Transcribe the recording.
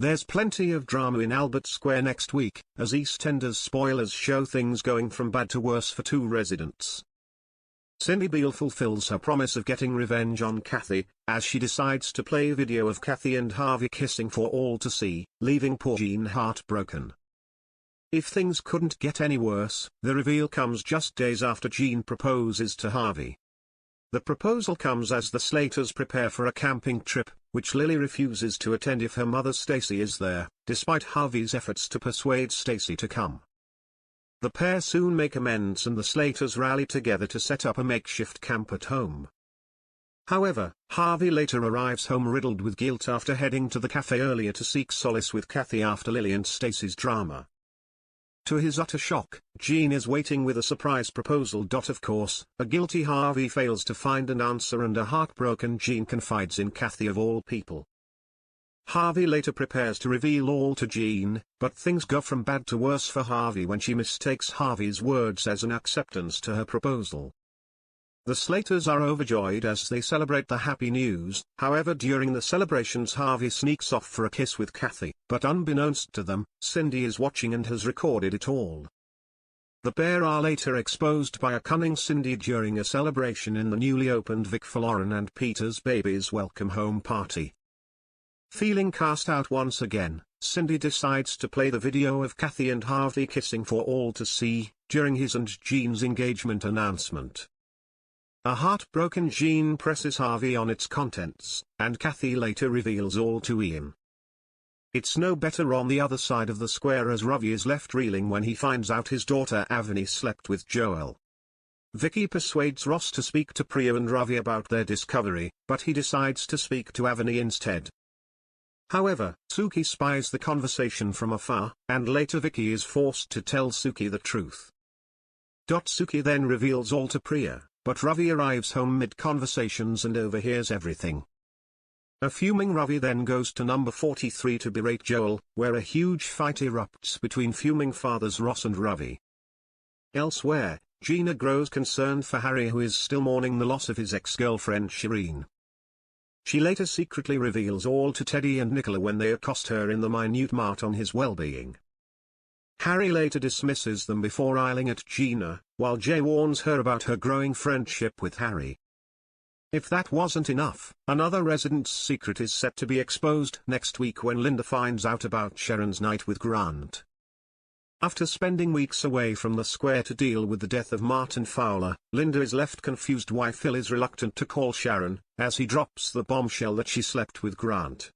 There's plenty of drama in Albert Square next week, as EastEnders spoilers show things going from bad to worse for two residents. Cindy Beale fulfills her promise of getting revenge on Kathy, as she decides to play a video of Kathy and Harvey kissing for all to see, leaving poor Jean heartbroken. If things couldn't get any worse, the reveal comes just days after Jean proposes to Harvey. The proposal comes as the Slaters prepare for a camping trip, which Lily refuses to attend if her mother Stacy is there, despite Harvey's efforts to persuade Stacy to come. The pair soon make amends and the Slaters rally together to set up a makeshift camp at home. However, Harvey later arrives home riddled with guilt after heading to the cafe earlier to seek solace with Kathy after Lily and Stacy's drama. To his utter shock, Jean is waiting with a surprise proposal. Of course, a guilty Harvey fails to find an answer and a heartbroken Jean confides in Kathy of all people. Harvey later prepares to reveal all to Jean, but things go from bad to worse for Harvey when she mistakes Harvey's words as an acceptance to her proposal. The Slaters are overjoyed as they celebrate the happy news. However, during the celebrations Harvey sneaks off for a kiss with Kathy, but unbeknownst to them, Cindy is watching and has recorded it all. The pair are later exposed by a cunning Cindy during a celebration in the newly opened Vic for Lauren and Peter's baby's welcome home party. Feeling cast out once again, Cindy decides to play the video of Kathy and Harvey kissing for all to see, during his and Jean's engagement announcement. A heartbroken Jean presses Harvey on its contents, and Kathy later reveals all to Ian. It's no better on the other side of the square as Ravi is left reeling when he finds out his daughter Avani slept with Joel. Vicky persuades Ross to speak to Priya and Ravi about their discovery, but he decides to speak to Avani instead. However, Suki spies the conversation from afar, and later Vicky is forced to tell Suki the truth. Suki then reveals all to Priya, but Ravi arrives home mid-conversations and overhears everything. A fuming Ravi then goes to number 43 to berate Joel, where a huge fight erupts between fuming fathers Ross and Ravi. Elsewhere, Gina grows concerned for Harry, who is still mourning the loss of his ex-girlfriend Shireen. She later secretly reveals all to Teddy and Nicola when they accost her in the minute mart on his well-being. Harry later dismisses them before riling at Gina, while Jay warns her about her growing friendship with Harry. If that wasn't enough, another resident's secret is set to be exposed next week when Linda finds out about Sharon's night with Grant. After spending weeks away from the square to deal with the death of Martin Fowler, Linda is left confused why Phil is reluctant to call Sharon, as he drops the bombshell that she slept with Grant.